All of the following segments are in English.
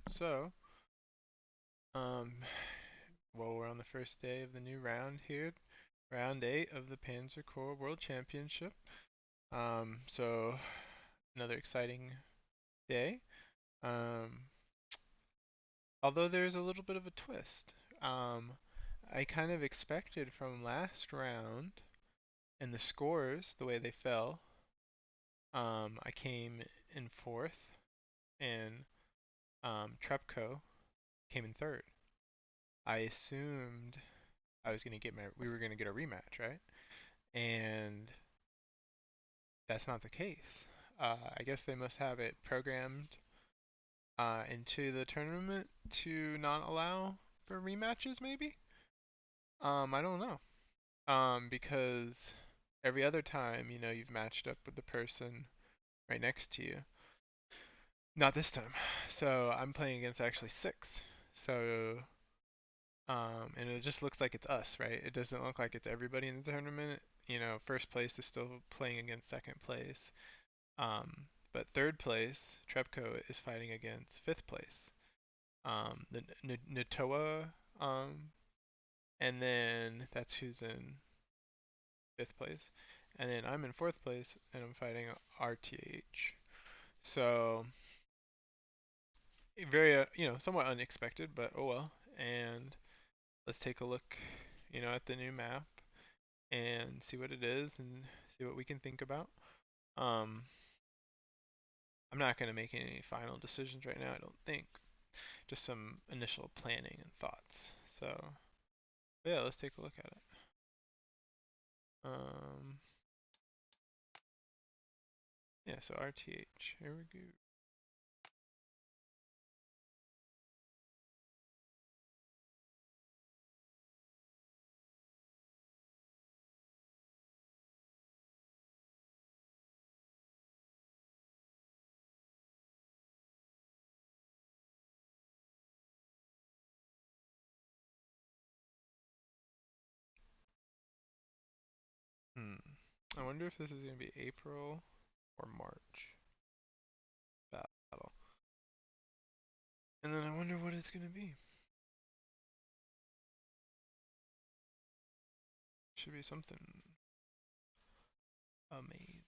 So, um, well, we're on the first day of the new round here, round 8 of the Panzer Corps World Championship. So another exciting day. Um, although there's a little bit of a twist. Um, I kind of expected from last round and the scores, the way they fell. I came in fourth, and Trepco came in third. I assumed we were gonna get a rematch, right? And that's not the case. I guess they must have it programmed into the tournament to not allow for rematches, maybe. I don't know. Because every other time, you've matched up with the person right next to you. Not this time. So I'm playing against actually six. So and it just looks like it's us, right? It doesn't look like it's everybody in the tournament. First place is still playing against second place. But third place, Trepco is fighting against fifth place. The Natoa, and then that's who's in fifth place. And then I'm in fourth place, and I'm fighting RTH. So very, somewhat unexpected, but oh well. And let's take a look, at the new map and see what it is and see what we can think about. Um, I'm not going to make any final decisions right now, I don't think. Just some initial planning and thoughts. So, yeah, let's take a look at it. Um, yeah, so RTH, here we go. Hmm. I wonder if this is going to be April or March battle. And then I wonder what it's going to be. Should be something amazing.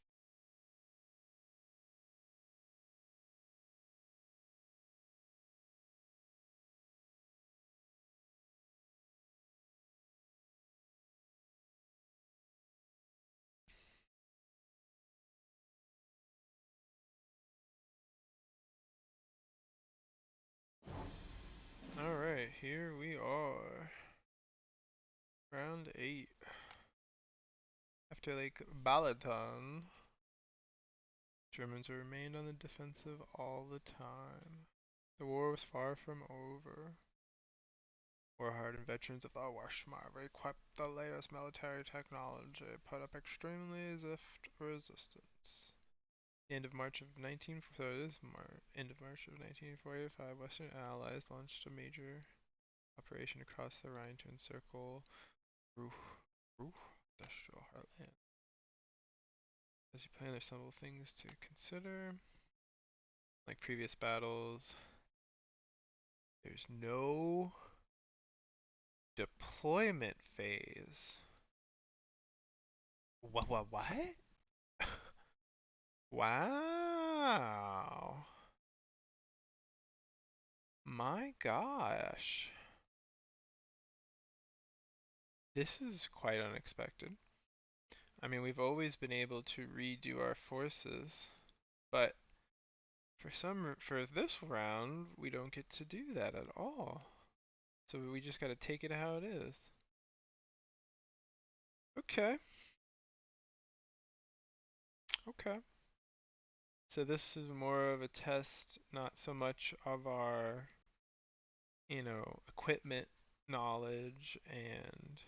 Alright, here we are. Round 8. After Lake Balaton, Germans remained on the defensive all the time. The war was far from over. War-hardened veterans of the Wehrmacht equipped the latest military technology, put up extremely swift resistance. End of March of 1945, Western Allies launched a major operation across the Rhine to encircle Ruhr, industrial heartland. As you plan, there's several things to consider. Like previous battles, there's no deployment phase. What? Wow. My gosh. This is quite unexpected. I mean, we've always been able to redo our forces, but for this round, we don't get to do that at all. So we just gotta take it how it is. Okay, okay. So this is more of a test, not so much of our, equipment knowledge and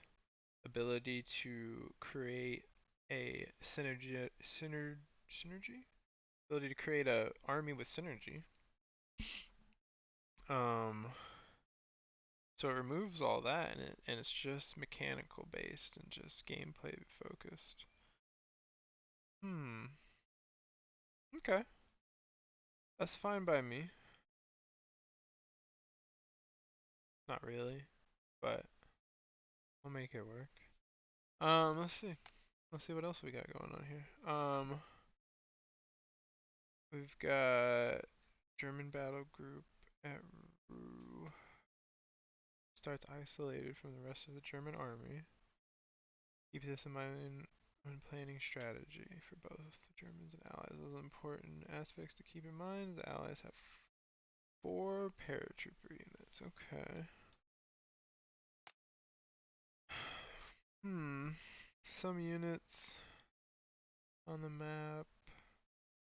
ability to create a synergy, ability to create a army with synergy. Um, so it removes all that and it's just mechanical based and just gameplay focused. Hmm. Okay, that's fine by me. Not really, but I'll make it work. Let's see. Let's see what else we got going on here. We've got German battle group at Rue. Starts isolated from the rest of the German army. Keep this in mind when planning strategy for both the Germans and Allies. Those important aspects to keep in mind. The Allies have 4 paratrooper units. Okay. Some units on the map.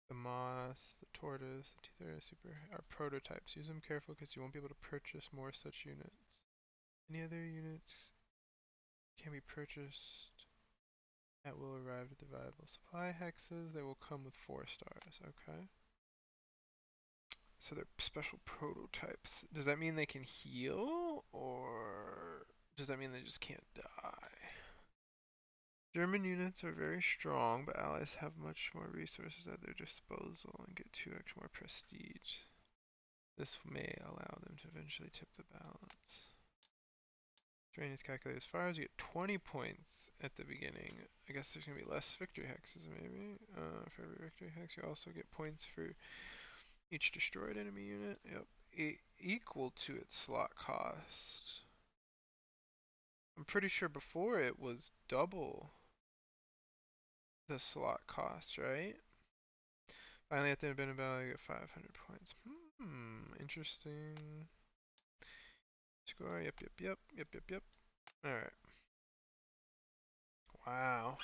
The moss, the tortoise, the T-30 super are prototypes. Use them carefully because you won't be able to purchase more such units. Any other units can be purchased that will arrive at the viable supply hexes. They will come with 4 stars. Okay. So they're special prototypes. Does that mean they can heal, or does that mean they just can't die? German units are very strong, but allies have much more resources at their disposal and get 2x more prestige. This may allow them to eventually tip the balance. Drain is calculated as far as you get 20 points at the beginning. I guess there's going to be less victory hexes maybe. For every victory hex you also get points for each destroyed enemy unit. Yep. Equal to its slot cost. I'm pretty sure before it was double the slot cost, right? Finally at the end of battle you get 500 points. Interesting. Score, yep. Alright. Wow.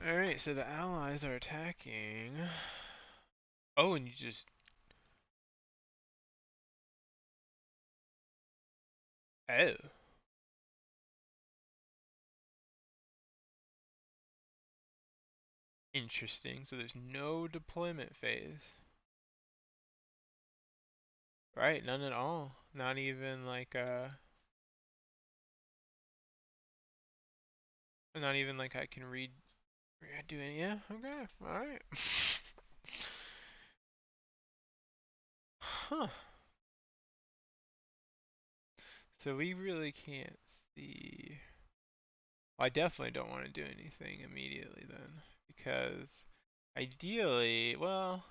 Alright, so the allies are attacking. Oh, and you just... Oh. Interesting. So there's no deployment phase. Right, none at all. Not even like not even like I can do any. Yeah, okay, alright. Huh. So we really can't see. Well, I definitely don't want to do anything immediately then. Because ideally, well,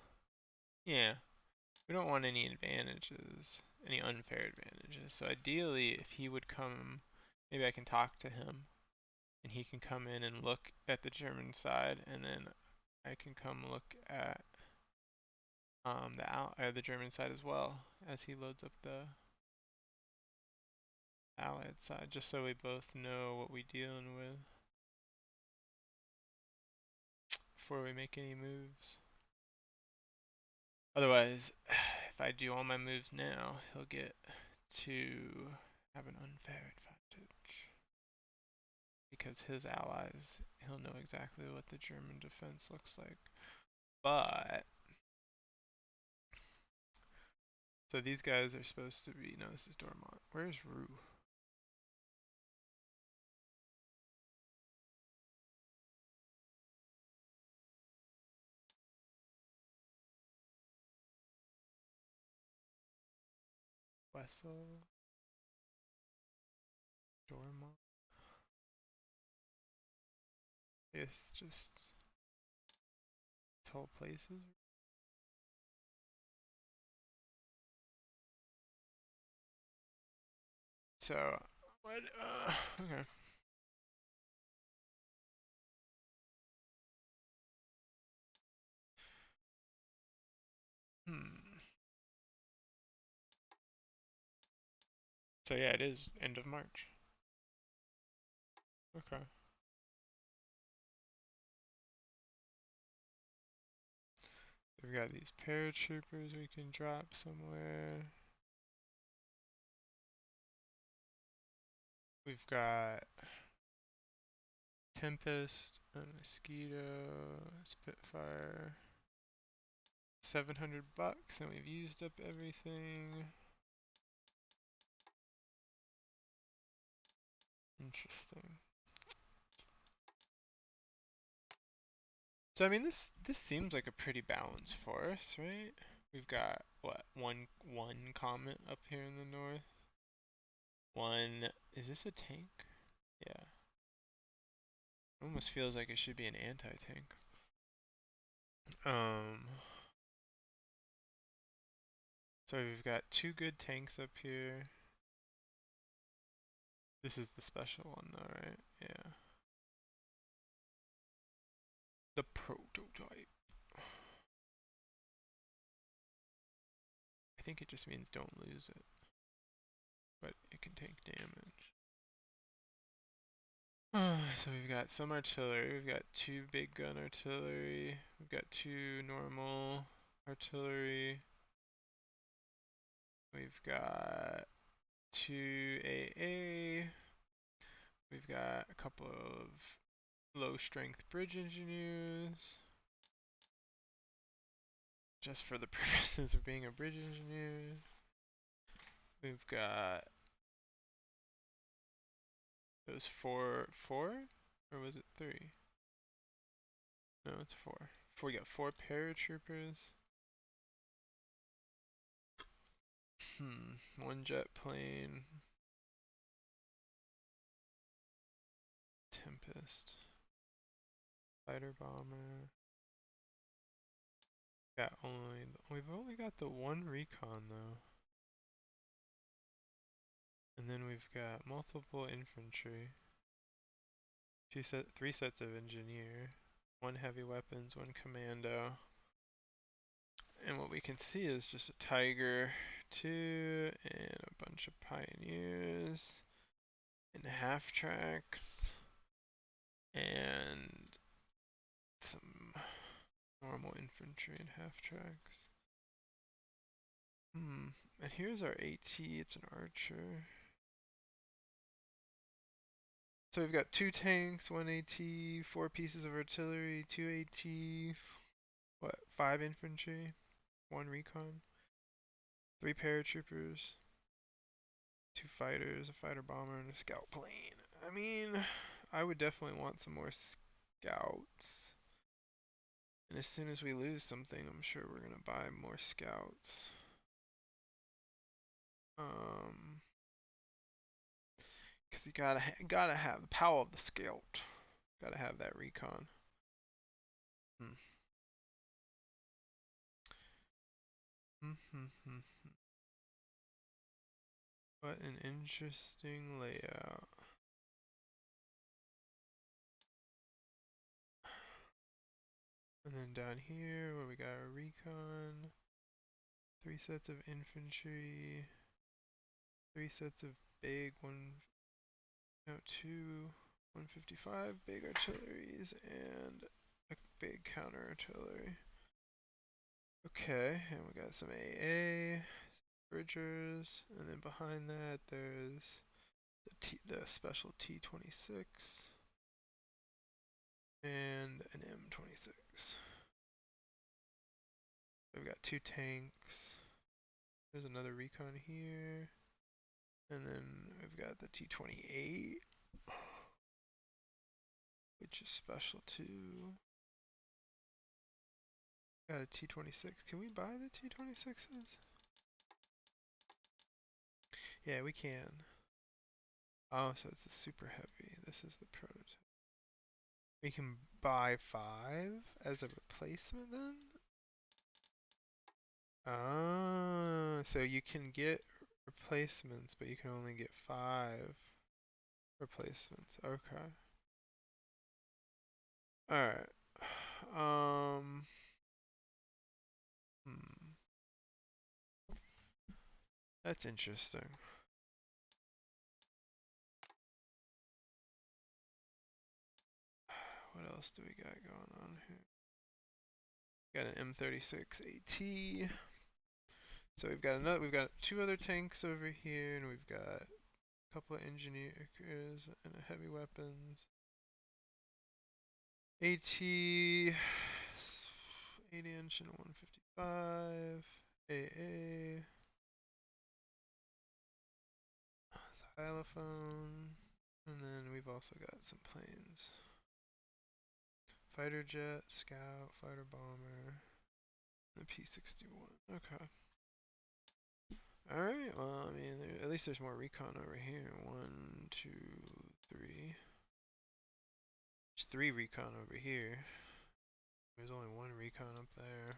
yeah, we don't want any advantages, any unfair advantages. So ideally, if he would come, maybe I can talk to him, and he can come in and look at the German side, and then I can come look at the German side as well as he loads up the Allied side, just so we both know what we're dealing with before we make any moves. Otherwise, if I do all my moves now, he'll get to have an unfair advantage. Because his allies, he'll know exactly what the German defense looks like. But, so these guys are supposed to be, no, this is Dormont. Where's Rue? Wessel? Dormont? It's just, this whole place is. So, what, okay. Hmm. So yeah, it is end of March. Okay. We've got these paratroopers we can drop somewhere. We've got Tempest, a Mosquito, Spitfire. 700 bucks, and we've used up everything. Interesting. So I mean, this seems like a pretty balanced forest, right? We've got what one comet up here in the north. One, is this a tank? Yeah. Almost feels like it should be an anti-tank. Um, so we've got two good tanks up here. This is the special one though, right? Yeah. The prototype. I think it just means don't lose it, but it can take damage. So we've got some artillery, we've got two big gun artillery, we've got two normal artillery, we've got two AA, we've got a couple of low strength bridge engineers, just for the purposes of being a bridge engineer. We've got those four, or was it three? No, it's four. We got four paratroopers. One jet plane. Tempest. Fighter bomber. We've only got the one recon though. And then we've got multiple infantry. Three sets of engineer. One heavy weapons, one commando. And what we can see is just a Tiger 2 and a bunch of pioneers and half tracks and some normal infantry and half tracks. And here's our AT, it's an archer. So we've got two tanks, one AT, four pieces of artillery, two AT, five infantry, one recon, three paratroopers, two fighters, a fighter bomber, and a scout plane. I mean, I would definitely want some more scouts. And as soon as we lose something, I'm sure we're gonna buy more scouts. Cause you gotta have the power of the scout. Gotta have that recon. What an interesting layout. And then down here where we got our recon, three sets of infantry, three sets of big two 155 big artilleries and a big counter artillery. Okay, and we got some AA, bridgers, and then behind that there's the special T-26 and an M-26. We've got two tanks. There's another recon here. And then we've got the T-28, which is special too. Got a T-26. Can we buy the T-26s? Yeah, we can. Oh, so it's the super heavy. This is the prototype. We can buy 5 as a replacement then? Ah, so you can get replacements, but you can only get 5 replacements. Okay. Alright. Hmm. That's interesting. What else do we got going on here? Got an M36 AT. So we've got two other tanks over here, and we've got a couple of engineers and a heavy weapons. AT, 8-inch and 155. AA. Xylophone. And then we've also got some planes. Fighter jet, scout, fighter bomber, the P-61. Okay. Alright, well, I mean, at least least there's more recon over here. 1, 2, 3. There's 3 recon over here. There's only 1 recon up there.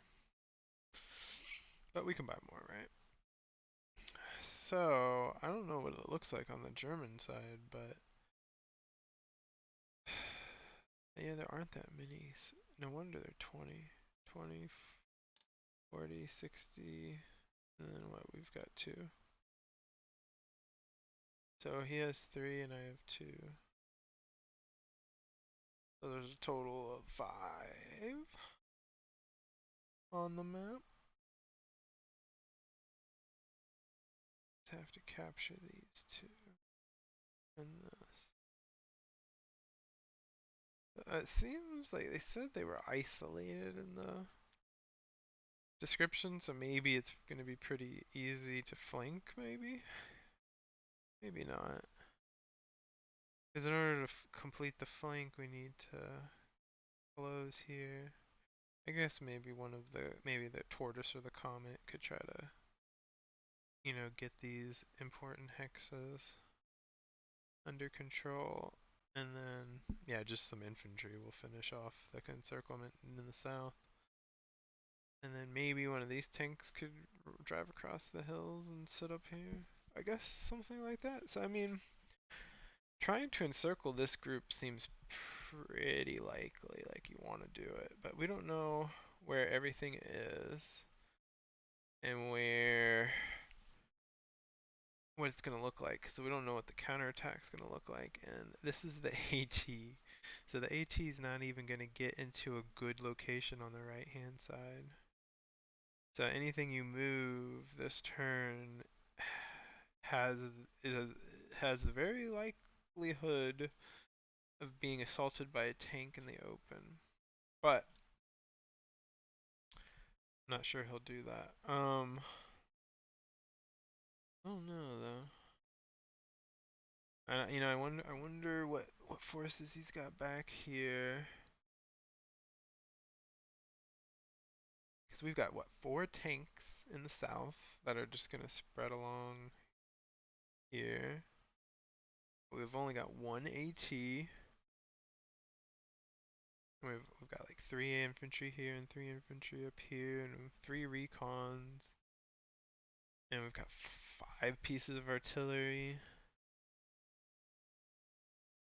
But we can buy more, right? So, I don't know what it looks like on the German side, but yeah, there aren't that many. No wonder they're 20, 20, 40, 60, and then what, we've got 2. So he has 3 and I have 2. So there's a total of 5 on the map. Just have to capture these 2 and this. It seems like they said they were isolated in the description, so maybe it's going to be pretty easy to flank, maybe? Maybe not. Because in order to complete the flank, we need to close here. I guess maybe maybe the tortoise or the comet could try to, get these important hexes under control. And then, yeah, just some infantry will finish off the encirclement in the south. And then maybe one of these tanks could drive across the hills and sit up here. I guess something like that. So, I mean, trying to encircle this group seems pretty likely, like you want to do it. But we don't know where everything is and what it's going to look like. So we don't know what the counterattack's going to look like. And this is the AT. So the AT is not even going to get into a good location on the right hand side. So anything you move this turn has has the very likelihood of being assaulted by a tank in the open. But I'm not sure he'll do that. Oh no though. I wonder what forces he's got back here. Because we've got what, 4 tanks in the south that are just gonna spread along here. We've only got 1 AT. We've got like 3 infantry here and 3 infantry up here and 3 recons. And we've got 5 pieces of artillery.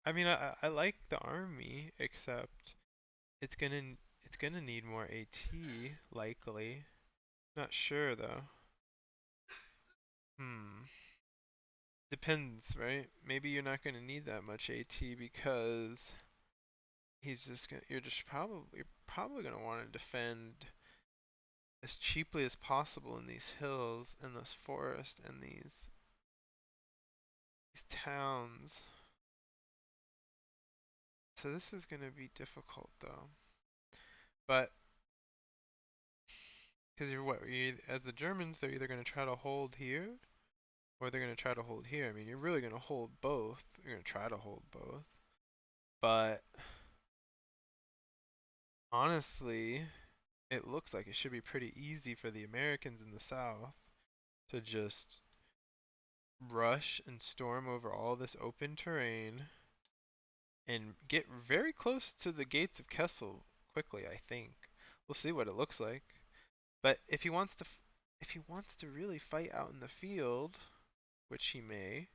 I mean, I like the army, except it's gonna need more AT, likely. Not sure though. Hmm. Depends, right? Maybe you're not gonna need that much AT because you're probably gonna want to defend as cheaply as possible in these hills and this forest and these towns. So this is gonna be difficult though. But because as the Germans, they're either gonna try to hold here or they're gonna try to hold here. I mean, you're really gonna hold both. You're gonna try to hold both. But honestly, it looks like it should be pretty easy for the Americans in the south to just rush and storm over all this open terrain and get very close to the gates of Kessel quickly, I think. We'll see what it looks like. But if he wants to really fight out in the field, which he may,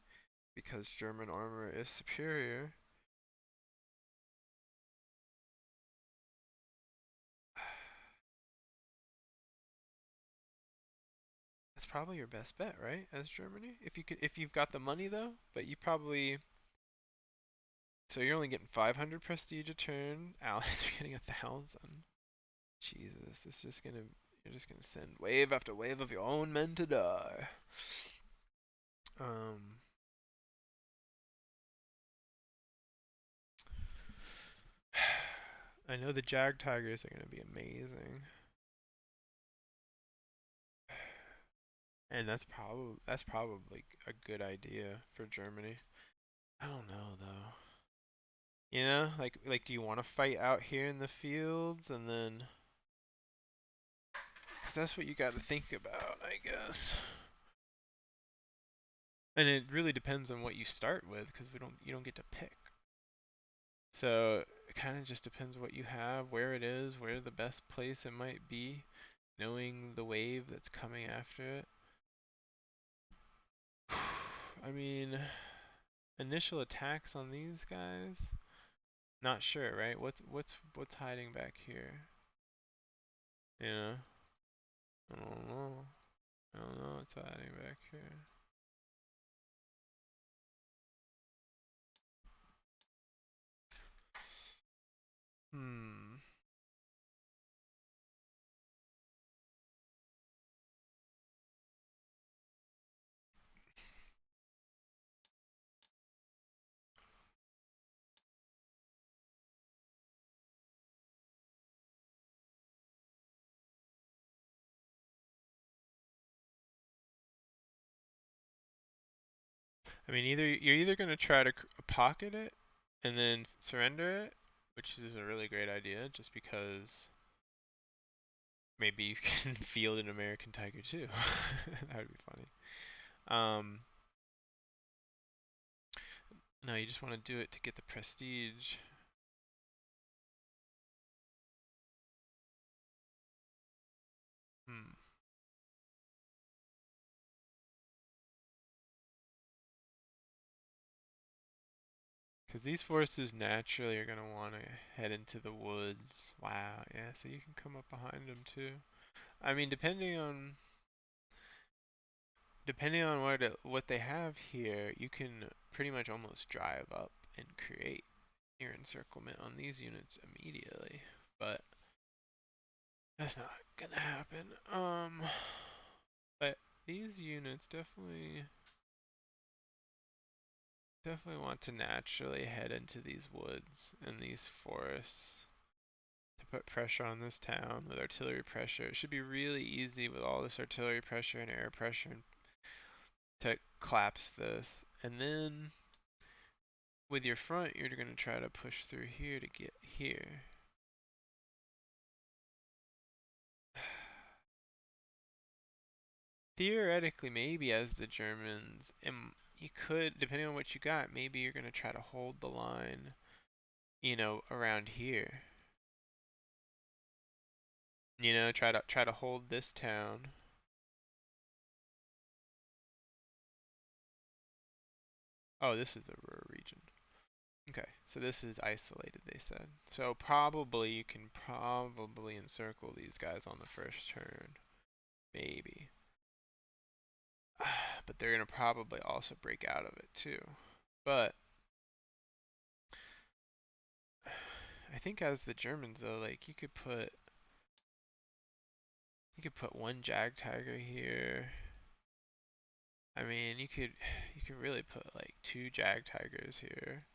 because German armor is superior, that's probably your best bet, right? As Germany, if you've got the money though, but you probably, so you're only getting 500 prestige a turn. Allies are getting 1,000. Jesus, you're just gonna send wave after wave of your own men to die. Um, I know the Jag Tigers are gonna be amazing, and that's probably a good idea for Germany. I don't know though. Like do you want to fight out here in the fields and then, cause that's what you got to think about, I guess. And it really depends on what you start with, because you don't get to pick. So it kind of just depends what you have, where it is, where the best place it might be, knowing the wave that's coming after it. I mean, initial attacks on these guys, not sure, right? What's hiding back here? Yeah, I don't know. I don't know what's hiding back here. Hmm. I mean, you're either gonna try to pocket it and then surrender it, which is a really great idea, just because maybe you can field an American Tiger too. That would be funny. Um, no, you just want to do it to get the prestige. Hmm. Because these forces naturally are going to want to head into the woods. Wow, yeah, so you can come up behind them too. I mean, depending on what they have here, you can pretty much almost drive up and create your encirclement on these units immediately. But that's not gonna happen. But these units definitely want to naturally head into these woods and these forests to put pressure on this town with artillery pressure. It should be really easy with all this artillery pressure and air pressure to collapse this. And then with your front, you're going to try to push through here to get here. Theoretically, maybe as the Germans, you could, depending on what you got, maybe you're going to try to hold the line, around here. Try to hold this town. Oh, this is the Ruhr region. Okay, so this is isolated, they said. So probably you can probably encircle these guys on the first turn. Maybe. But they're going to probably also break out of it too. But I think as the Germans though, like you could put one Jag Tiger here. I mean, you could really put like two Jag Tigers here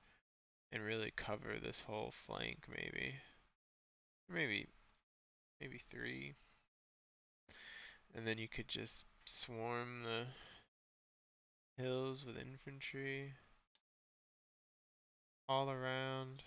and really cover this whole flank maybe. Maybe maybe three. And then you could just swarm the hills with infantry all around.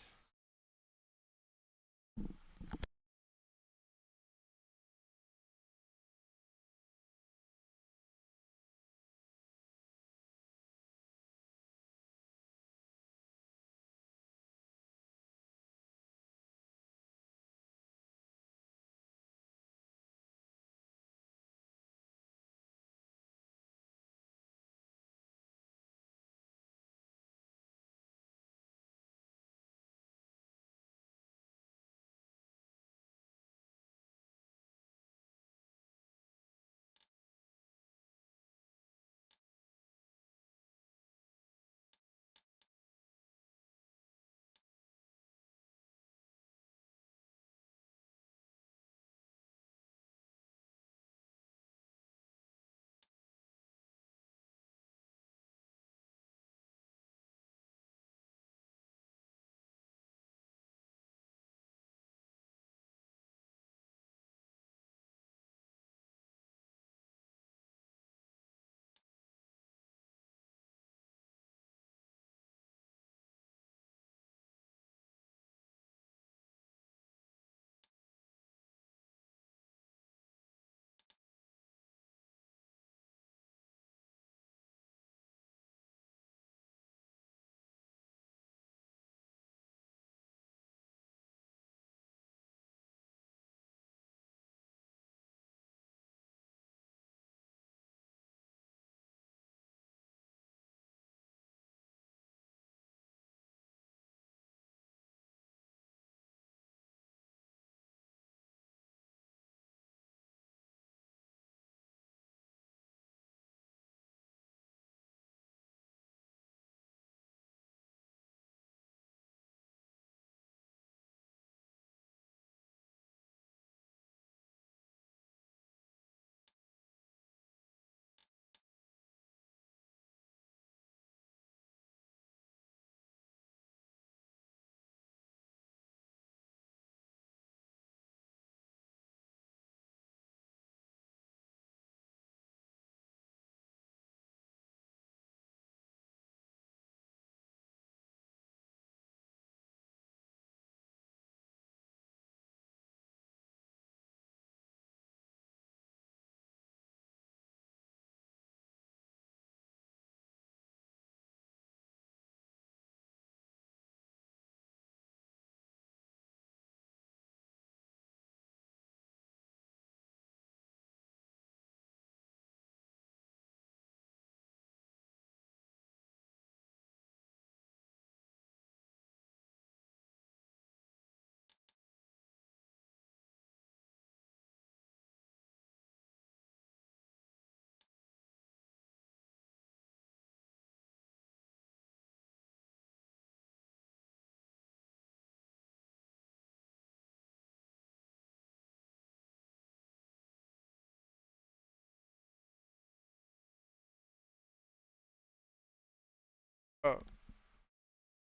Oh.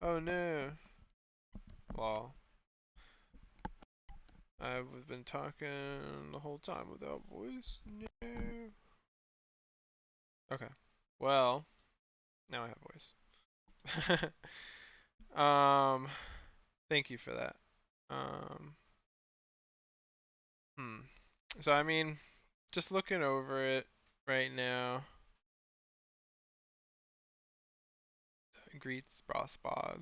Oh no. Lol. I've been talking the whole time without voice. No. Okay. Well, now I have voice. um, thank you for that. Um, hmm. So I mean, just looking over it right now. Greets Brospod.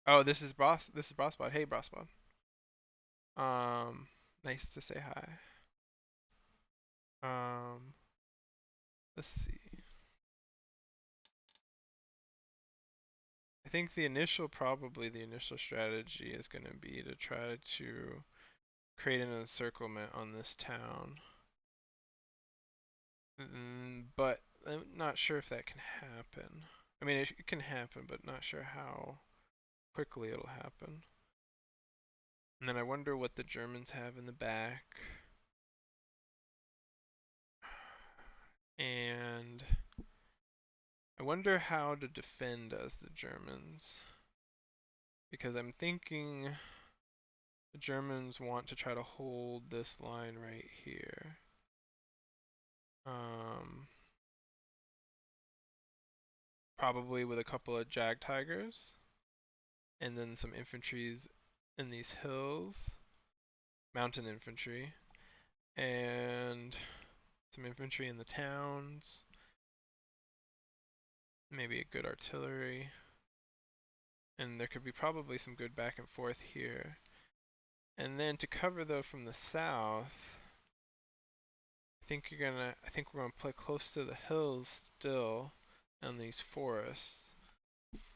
Oh, this is Bros. This is Brospod. Hey, Brospod. Nice to say hi. Um, let's see. I think probably the initial strategy is going to be to try to create an encirclement on this town. But I'm not sure if that can happen. I mean, it can happen, but not sure how quickly it'll happen. And then I wonder what the Germans have in the back. And I wonder how to defend as the Germans. Because I'm thinking the Germans want to try to hold this line right here. Probably with a couple of Jag Tigers. And then some infantries in these hills. Mountain infantry. And some infantry in the towns. Maybe a good artillery. And there could be probably some good back and forth here. And then to cover though from the south, I think we're gonna play close to the hills still on these forests.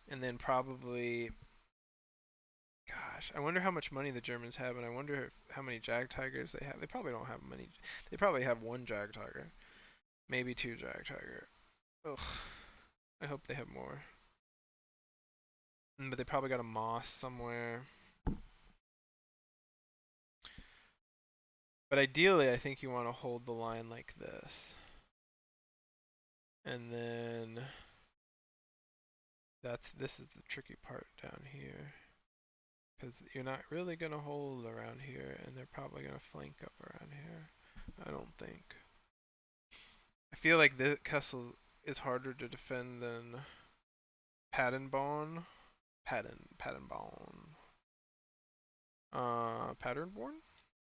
And then probably, gosh, I wonder how much money the Germans have, and I wonder how many Jag Tigers they have. They probably don't have many. They probably have one Jag Tiger, maybe two Jag Tiger. Ugh, I hope they have more. But they probably got a Moss somewhere. But ideally, I think you want to hold the line like this. And then this is the tricky part down here. Because you're not really going to hold around here, and they're probably going to flank up around here. I don't think. I feel like the Kessel is harder to defend than Padenborn. Padenborn. Patternborn?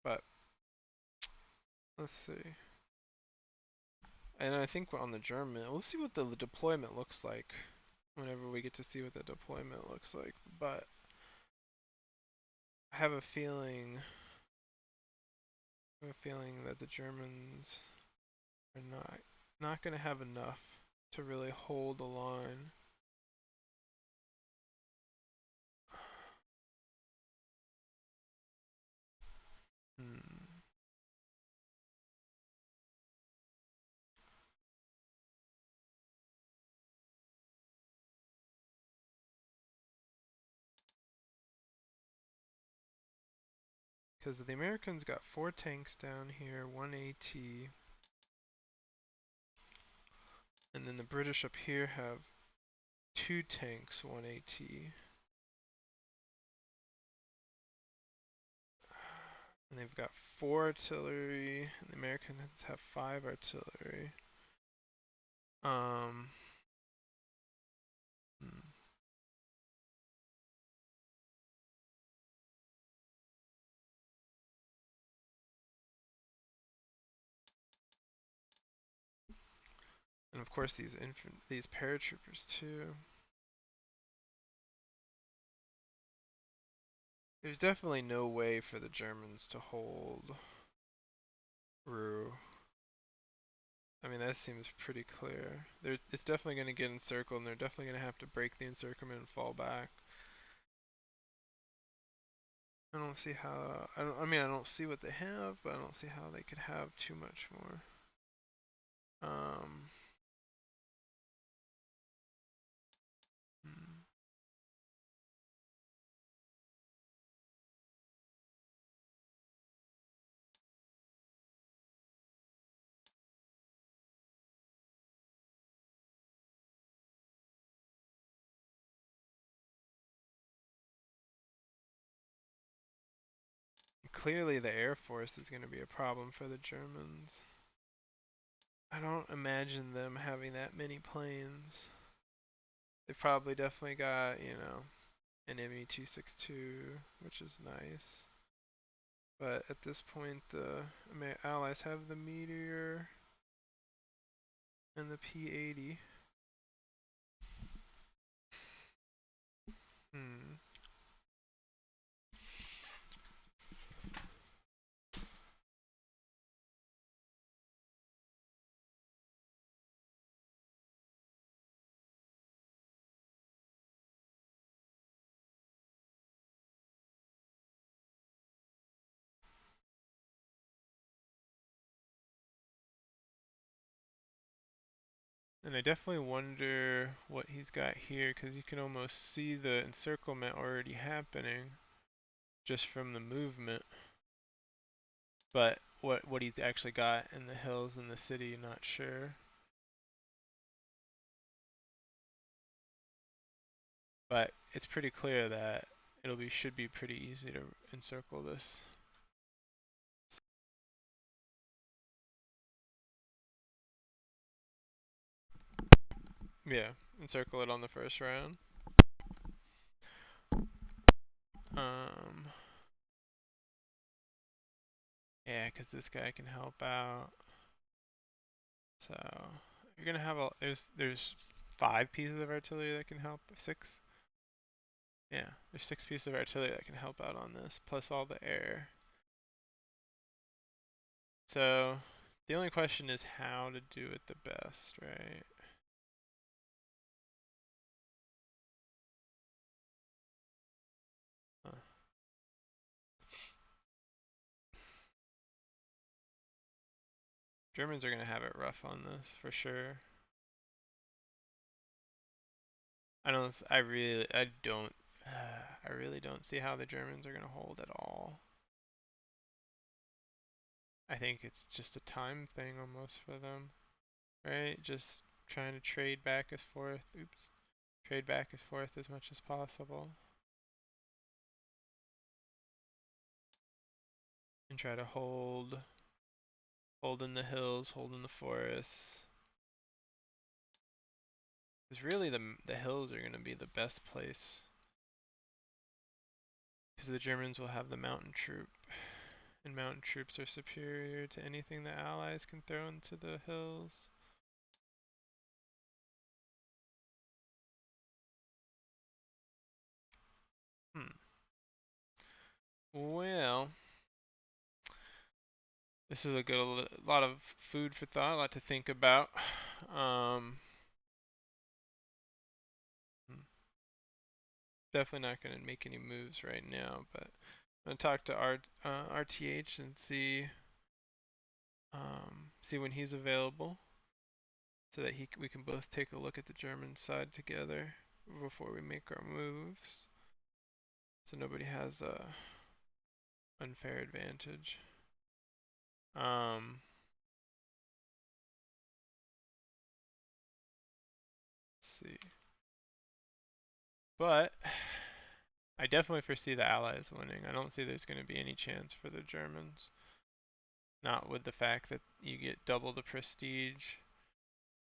But, let's see. And I think on the German, we'll see what the deployment looks like whenever we get to see what the deployment looks like. But I have a feeling that the Germans are not going to have enough to really hold the line. Hmm. Because the Americans got 4 tanks down here, 1 AT, and then the British up here have 2 tanks, 1 AT. And they've got 4 artillery, and the Americans have 5 artillery. Um, hmm. And of course these paratroopers too. There's definitely no way for the Germans to hold Rue. I mean, that seems pretty clear. It's definitely going to get encircled, and they're definitely going to have to break the encirclement and fall back. I don't see how. I mean, I don't see what they have, but I don't see how they could have too much more. Um. Hmm. clearly the Air Force is going to be a problem for the Germans. I don't imagine them having that many planes. They've probably definitely got, you know, an Me-262, which is nice. But at this point, the Allies have the Meteor and the P-80. Hmm. And I definitely wonder what he's got here, because you can almost see the encirclement already happening just from the movement. But what he's actually got in the hills in the city, not sure. But it's pretty clear that should be pretty easy to encircle this. Yeah, encircle it on the first round. Um, yeah, because this guy can help out. So you're gonna have there's 5 pieces of artillery that can help. 6. Yeah, there's 6 pieces of artillery that can help out on this, plus all the air. So the only question is how to do it the best, right? Huh. Germans are gonna have it rough on this for sure. I don't, I really don't see how the Germans are gonna hold at all. I think it's just a time thing almost for them, right? Just trying to trade back and forth. Oops, trade back and forth as much as possible, and try to hold in the hills, hold in the forests. Because really the hills are gonna be the best place, because the Germans will have the mountain troop, and mountain troops are superior to anything the Allies can throw into the hills. Hmm. Well, this is a lot of food for thought, a lot to think about. Um, hmm, Definitely not going to make any moves right now, but I'm going to talk to RTH and see when he's available, so that we can both take a look at the German side together before we make our moves, so nobody has a unfair advantage. Um, let's see. But I definitely foresee the Allies winning. I don't see there's going to be any chance for the Germans. Not with the fact that you get double the prestige.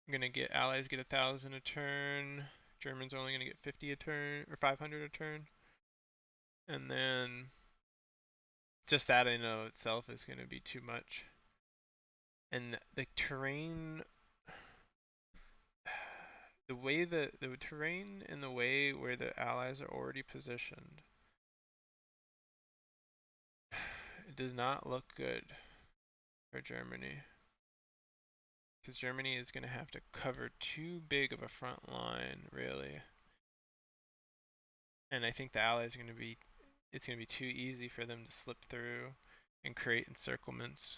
You're gonna get Allies get 1,000 a turn. Germans are only gonna get 50 a turn or 500 a turn. And then just that in and of itself is gonna be too much. And the terrain, the terrain and the way where the Allies are already positioned, it does not look good for Germany. Because Germany is going to have to cover too big of a front line, really. And I think the Allies are going to be, it's going to be too easy for them to slip through and create encirclements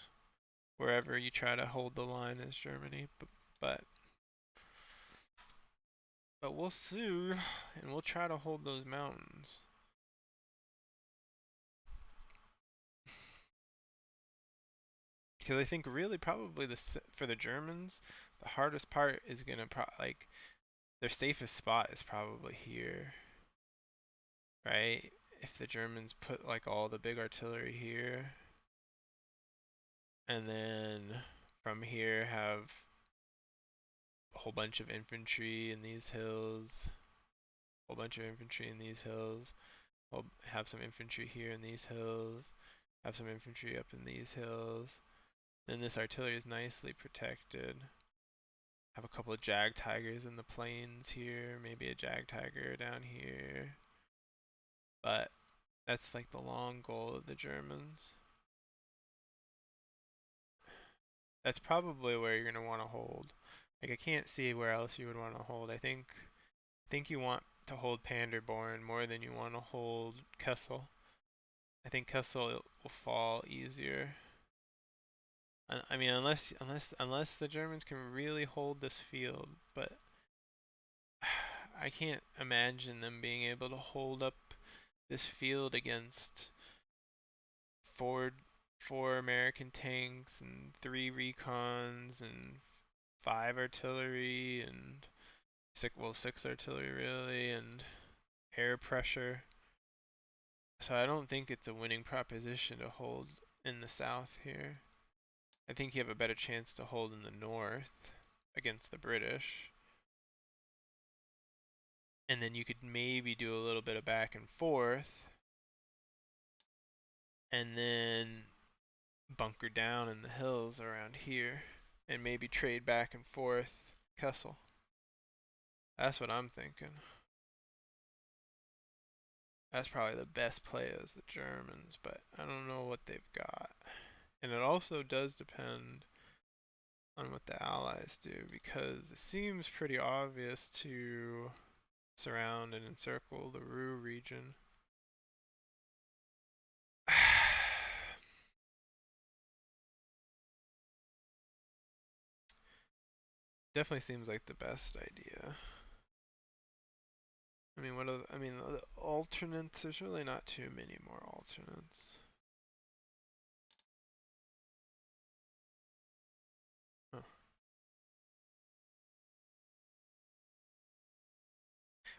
wherever you try to hold the line as Germany. But, but we'll see, and we'll try to hold those mountains. Because I think really probably for the Germans, the hardest part is going to like their safest spot is probably here, right? if the Germans put like all the big artillery here, and then from here have a whole bunch of infantry in these hills, a whole bunch of infantry in these hills, we'll have some infantry here in these hills, have some infantry up in these hills. Then this artillery is nicely protected. Have a couple of Jag Tigers in the plains here, maybe a Jag Tiger down here. But that's like the long goal of the Germans. That's probably where you're going to want to hold. Like I can't see where else you would want to hold. I think you want to hold Paderborn more than you want to hold Kessel. I think Kessel will fall easier. I mean, unless the Germans can really hold this field, but I can't imagine them being able to hold up this field against four four American tanks and three recons and five artillery and six artillery really and air pressure. So I don't think it's a winning proposition to hold in the south here. I think you have a better chance to hold in the north against the British. And then you could maybe do a little bit of back and forth and then bunker down in the hills around here and maybe trade back and forth Kessel. That's what I'm thinking. That's probably the best play as the Germans, but I don't know what they've got. And it also does depend on what the Allies do, because it seems pretty obvious to surround and encircle the Ruhr region. Definitely seems like the best idea. I mean, the alternates? There's really not too many more alternates. Huh.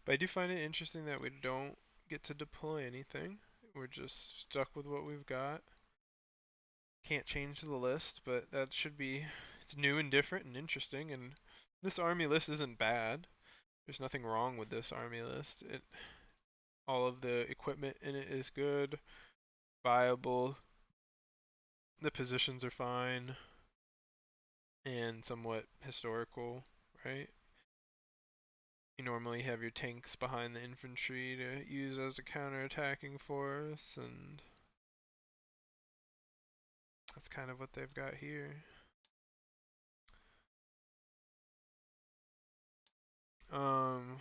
But I do find it interesting that we don't get to deploy anything. We're just stuck with what we've got. Can't change the list, but that should be, it's new and different and interesting, and this army list isn't bad. There's nothing wrong with this army list. All of the equipment in it is good, viable, the positions are fine, and somewhat historical, right? You normally have your tanks behind the infantry to use as a counter-attacking force, and that's kind of what they've got here. Um,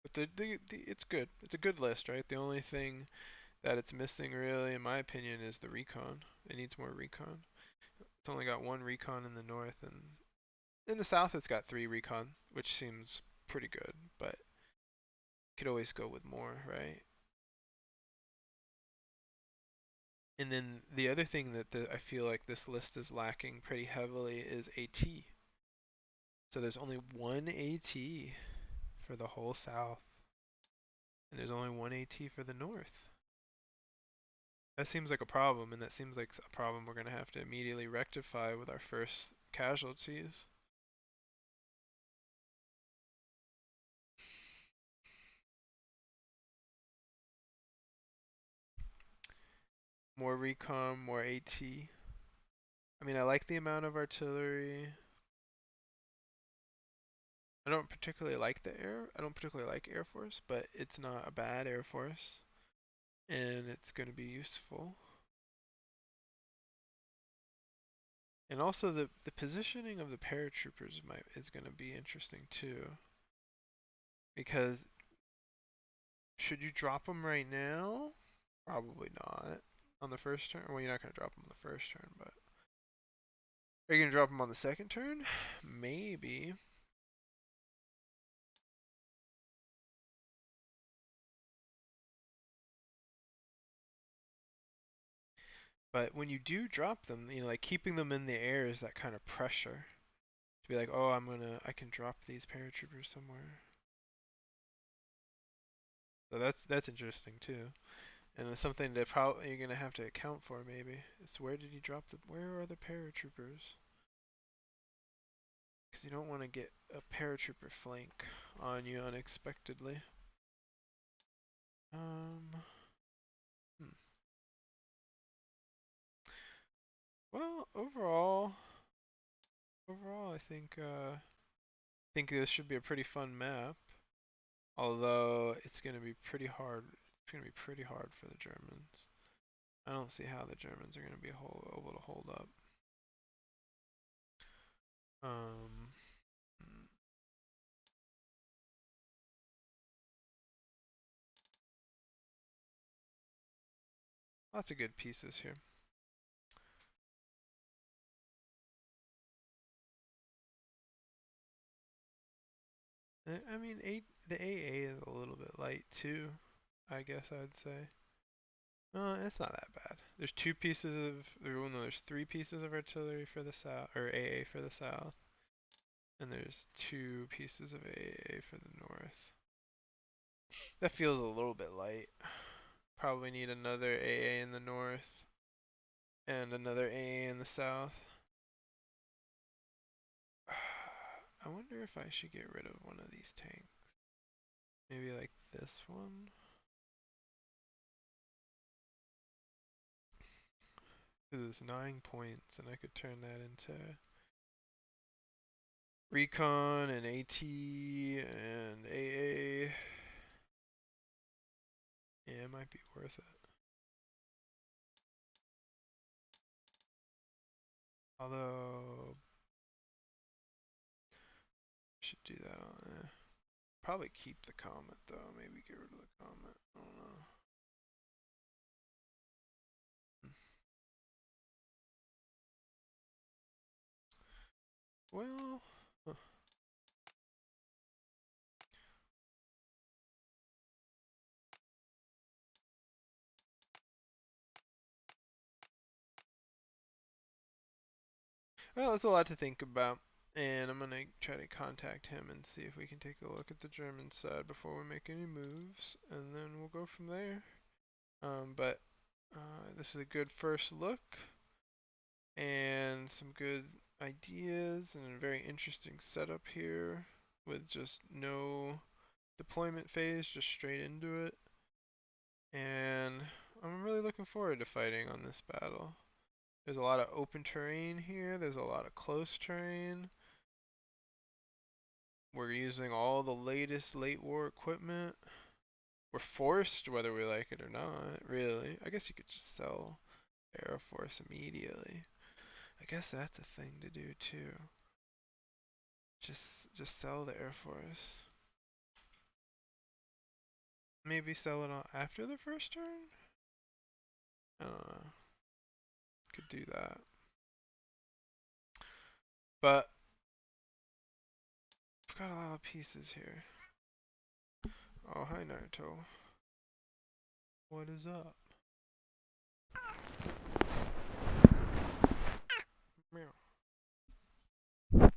but it's good. It's a good list, right? The only thing that it's missing, really, in my opinion, is the recon. It needs more recon. It's only got one recon in the north, and in the south it's got three recon, which seems pretty good, but could always go with more, right? And then the other thing that I feel like this list is lacking pretty heavily is AT. So there's only one AT for the whole south, and there's only one AT for the north. That seems like a problem, and that seems like a problem we're going to have to immediately rectify with our first casualties. More recon, more AT. I mean, I like the amount of artillery. I don't particularly like Air Force, but it's not a bad Air Force, and it's going to be useful. And also the positioning of the paratroopers is going to be interesting too, because should you drop them right now? Probably not on the first turn. Well, you're not going to drop them on the first turn, but are you going to drop them on the second turn? Maybe. But when you do drop them, like keeping them in the air is that kind of pressure to be like, oh, I can drop these paratroopers somewhere. So that's interesting too, and it's something that probably you're gonna have to account for maybe. It's where did he drop the? Where are the paratroopers? Because you don't want to get a paratrooper flank on you unexpectedly. Um. Hmm. Well, overall, I think this should be a pretty fun map. Although it's gonna be pretty hard. It's gonna be pretty hard for the Germans. I don't see how the Germans are gonna be able to hold up. Um. hmm. Lots of good pieces here. I mean, the AA is a little bit light too. I guess I'd say. It's not that bad. There's two pieces of, well, no, there's three pieces of artillery for the south, or AA for the south, and there's two pieces of AA for the north. That feels a little bit light. Probably need another AA in the north and another AA in the south. I wonder if I should get rid of one of these tanks. Maybe like this one. Because it's 9 points, and I could turn that into recon and AT and AA. Yeah, it might be worth it. Although, should do that on. Probably keep the comet though. Maybe get rid of the comet. I don't know. Well, huh. Well, it's a lot to think about, and I'm gonna try to contact him and see if we can take a look at the German side before we make any moves, and then we'll go from there. But this is a good first look, and some good ideas, and a very interesting setup here with just no deployment phase, just straight into it. And I'm really looking forward to fighting on this battle. There's a lot of open terrain here, there's a lot of close terrain. We're using all the latest late war equipment. We're forced whether we like it or not, really. I guess you could just sell Air Force immediately. I guess that's a thing to do too. Just sell the Air Force. Maybe sell it after the first turn? I don't know. Could do that. But I've got a lot of pieces here. Oh, hi Naruto. What is up? Meow. Oh.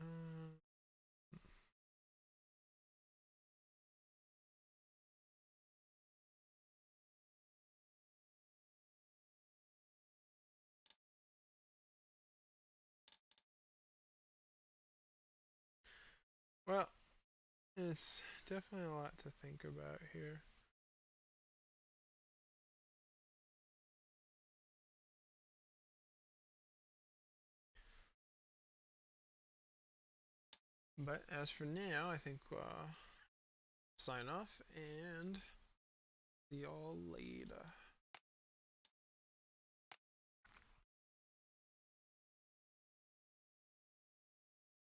Mm. Well, it's definitely a lot to think about here. But as for now, I think sign off and see y'all later.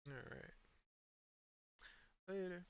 Alright. Later.